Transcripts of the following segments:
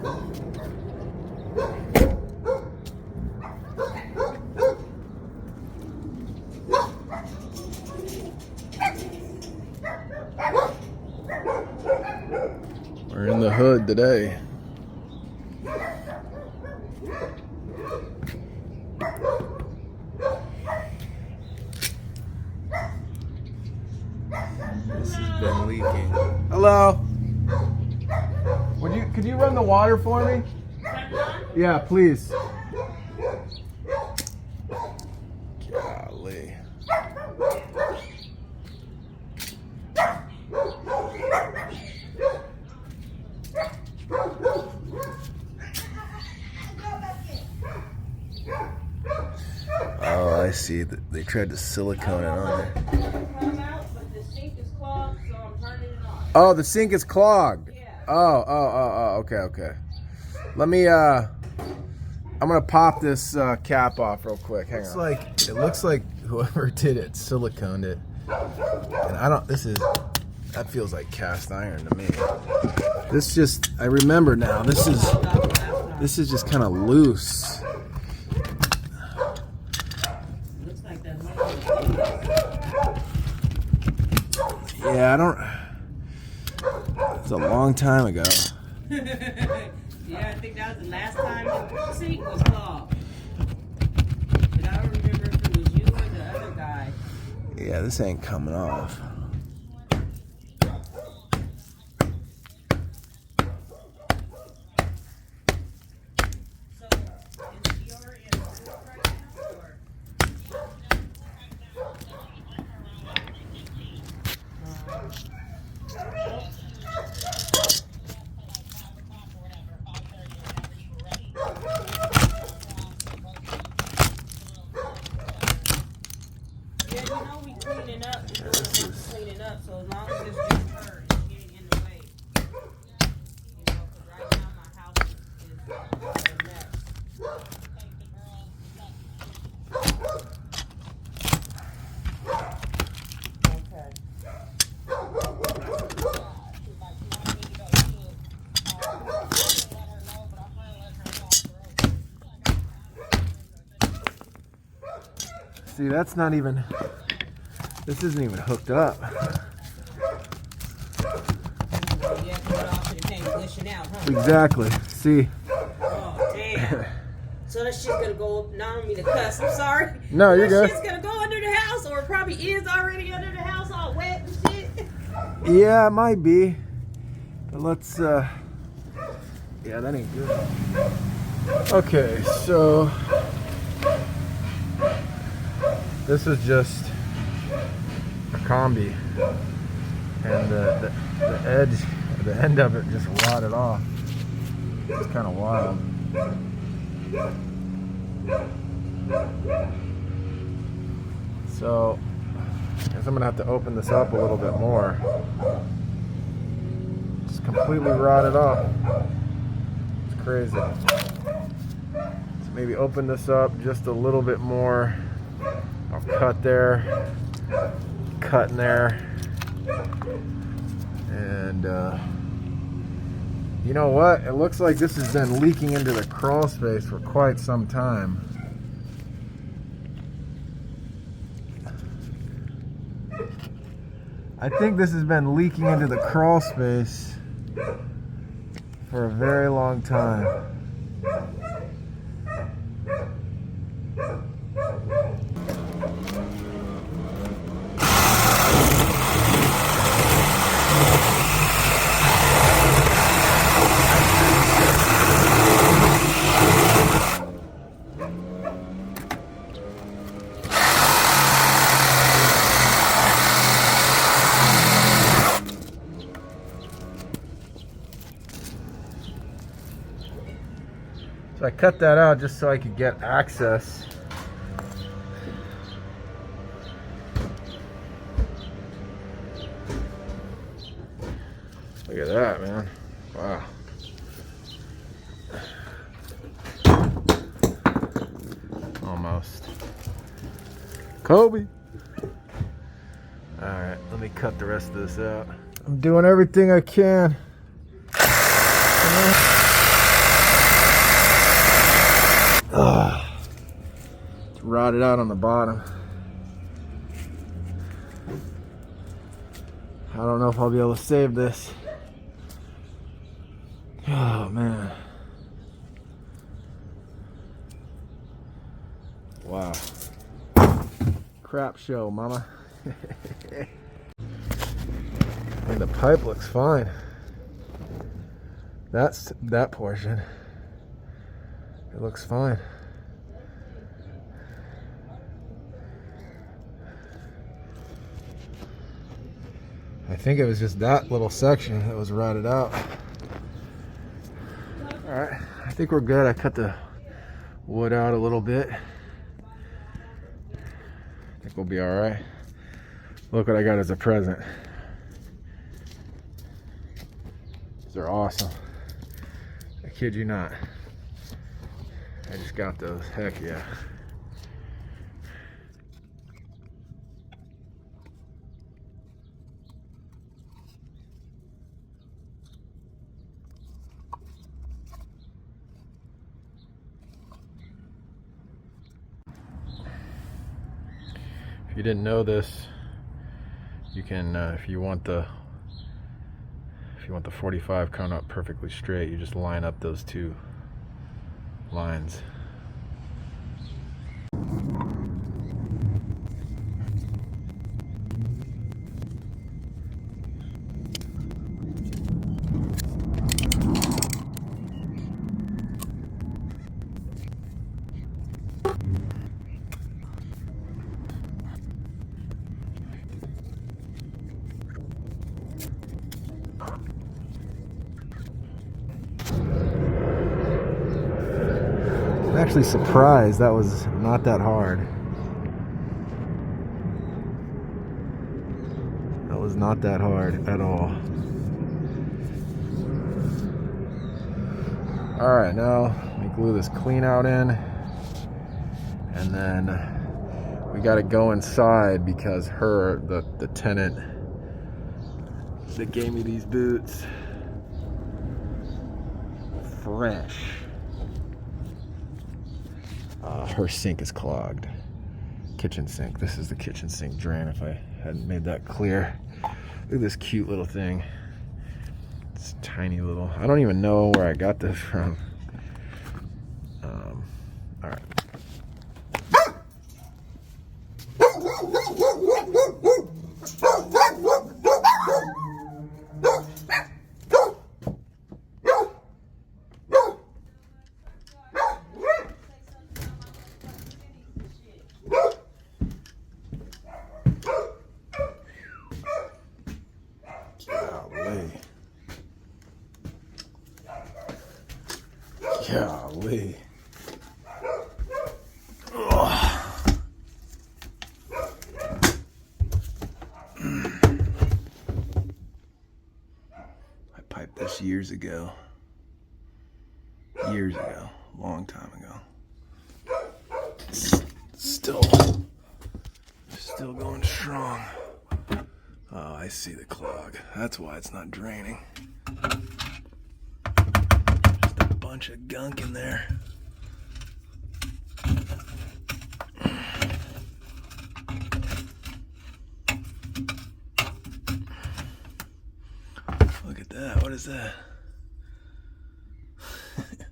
We're in the hood today. This has been leaking. Hello. Could you run the water for me? Yeah, please. Golly. Oh, I see. They tried to silicone it on there. Oh, the sink is clogged. Oh, okay. Let me, I'm gonna pop this cap off real quick. Hang on. It looks like whoever did it siliconed it. And that feels like cast iron to me. I remember now, this is just kind of loose. Yeah, it's a long time ago. Yeah, I think that was the last time the sink was clogged. But I don't remember if it was you or the other guy. Yeah, this ain't coming off. Cleaning up, so as long as it's just her, it's getting in the way. You know, because right now my house is a mess. See, this isn't even hooked up. Exactly. See. Oh, damn. So that shit's gonna go, not on me to cuss, I'm sorry. No, you're good. That shit's gonna go under the house, or it probably is already under the house, all wet and shit. Yeah, it might be. But let's, yeah, that ain't good. Okay, so this is just a combi, and the edge, the end of it just rotted off. It's kind of wild. So I guess I'm gonna have to open this up a little bit more. It's completely rotted off. It's crazy. So maybe open this up just a little bit more. I'll cut there, cut in there, and you know what? It looks like this has been leaking into the crawl space for quite some time. I think this has been leaking into the crawl space for a very long time. So I cut that out just so I could get access. Look at that, man. Wow. Almost. Kobe. All right, let me cut the rest of this out. I'm doing everything I can. rotted out on the bottom. I don't know if I'll be able to save this. Oh man. Wow. Crap show, mama. And the pipe looks fine. That's that portion. It looks fine. I think it was just that little section that was rotted out. Alright, I think we're good. I cut the wood out a little bit. I think we'll be alright. Look what I got as a present. These are awesome. I kid you not. I just got those. Heck yeah. If you didn't know this, you can, if you want the 45 coming up perfectly straight, you just line up those two lines. I'm actually surprised that was not that hard. That was not that hard at all. Alright, now let me glue this clean out in, and then we got to go inside because the tenant that gave me these boots, fresh. Her sink is clogged. Kitchen sink. This is the kitchen sink drain, if I hadn't made that clear. Look at this cute little thing. It's tiny little. I don't even know where I got this from. All right. Golly. I piped this years ago. Long time ago. Still going strong. Oh, I see the clog. That's why it's not draining. Bunch of gunk in there. Look at that. What is that? It's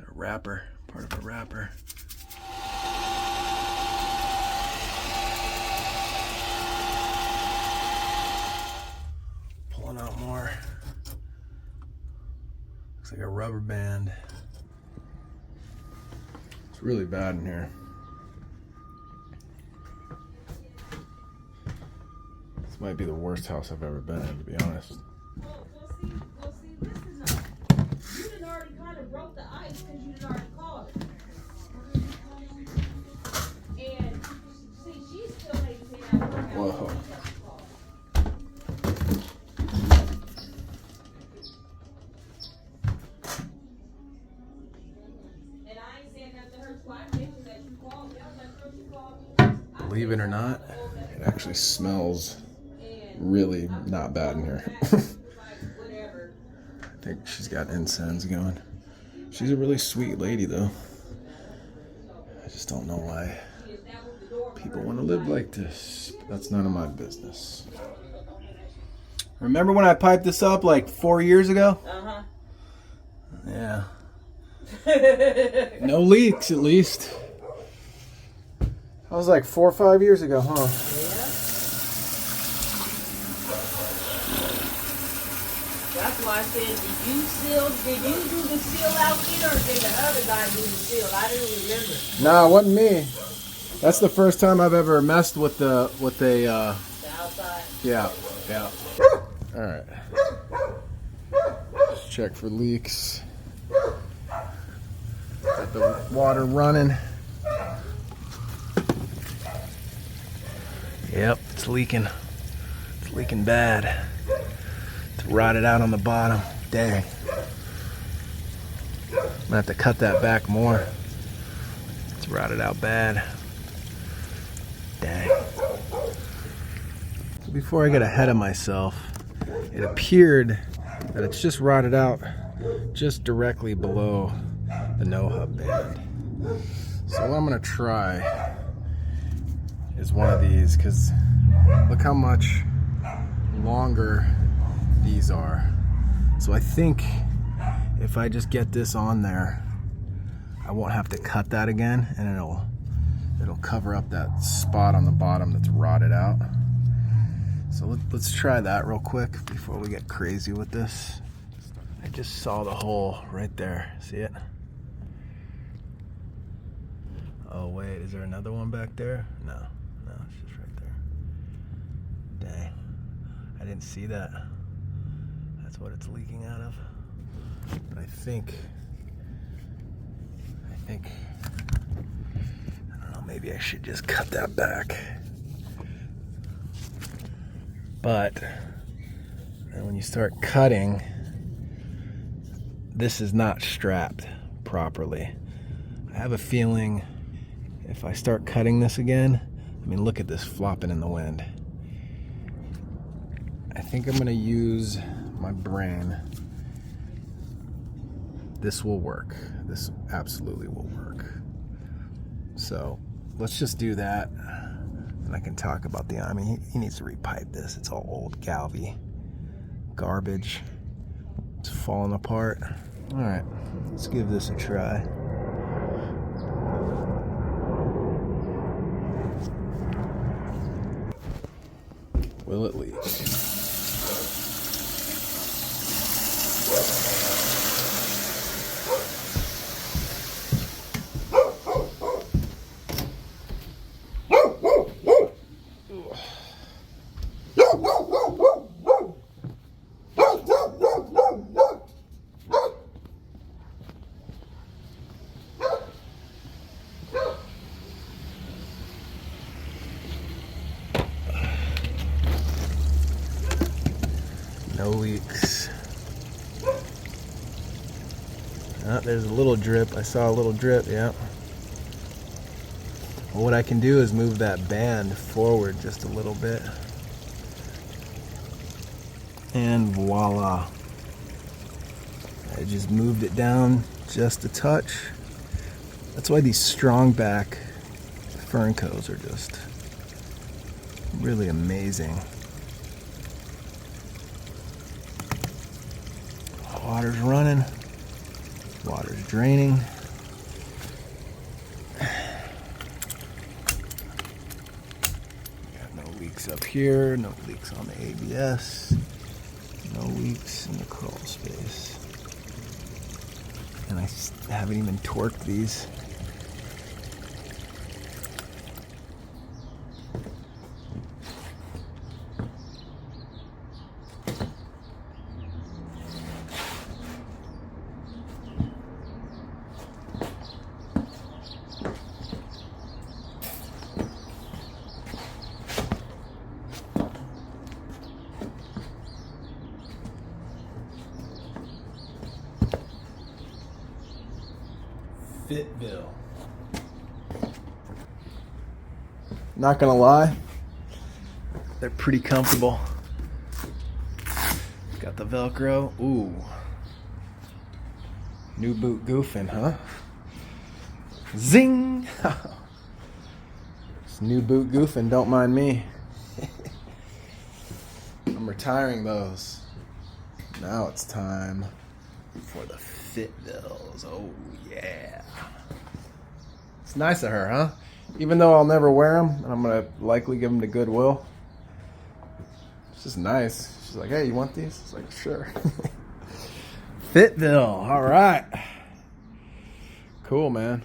a wrapper, part of a wrapper. Pulling out more. Looks like a rubber band. It's really bad in here. This might be the worst house I've ever been in, to be honest. Well, see, listen up. You done already kind of broke the ice because you done already called it. And see, she's still maintaining out her house. Whoa. Believe it or not, it actually smells really not bad in here. I think she's got incense going. She's a really sweet lady though. I just don't know why people want to live like this. That's none of my business. Remember when I piped this up like 4 years ago? Uh-huh. Yeah. No leaks, at least. That was like 4 or 5 years ago, huh? Yeah. That's why I said, did you do the seal outfit or did the other guy do the seal? I didn't remember. Nah, it wasn't me. That's the first time I've ever messed with the The outside. yeah. All right. Just check for leaks. Got the water running. Yep, it's leaking. It's leaking bad. It's rotted out on the bottom. Dang. I'm gonna have to cut that back more. It's rotted out bad. Dang. So before I get ahead of myself, it appeared that it's just rotted out just directly below the no-hub band. So what I'm gonna try is one of these, because look how much longer these are. So I think if I just get this on there, I won't have to cut that again, and it'll cover up that spot on the bottom that's rotted out. So let's try that real quick before we get crazy with this. I just saw the hole right there. See it? Oh wait, is there another one back there? No, it's just right there. Dang, I didn't see that. That's what it's leaking out of. But I think, I don't know, maybe I should just cut that back. But then when you start cutting, this is not strapped properly. I have a feeling if I start cutting this again, I mean, look at this flopping in the wind. I think I'm gonna use my brain. This will work. This absolutely will work. So let's just do that. And I can talk about I mean, he needs to repipe this. It's all old Galvy garbage. It's falling apart. All right, let's give this a try. Will it leak? No leaks. There's a little drip. I saw a little drip, yeah. Well, what I can do is move that band forward just a little bit. And voila. I just moved it down just a touch. That's why these strong back fern cones are just really amazing. Water's running, water's draining. Got no leaks up here, no leaks on the ABS, no leaks in the crawl space. And I haven't even torqued these. Fitville. Not gonna lie, they're pretty comfortable. Got the Velcro. Ooh. New boot goofing, huh? Zing! It's new boot goofing, don't mind me. I'm retiring those. Now it's time for the Fitbills. Oh yeah. It's nice of her, huh? Even though I'll never wear them, and I'm gonna likely give them to Goodwill. It's just nice. She's like, hey, you want these? It's like, sure. Fitville, all right. Cool, man.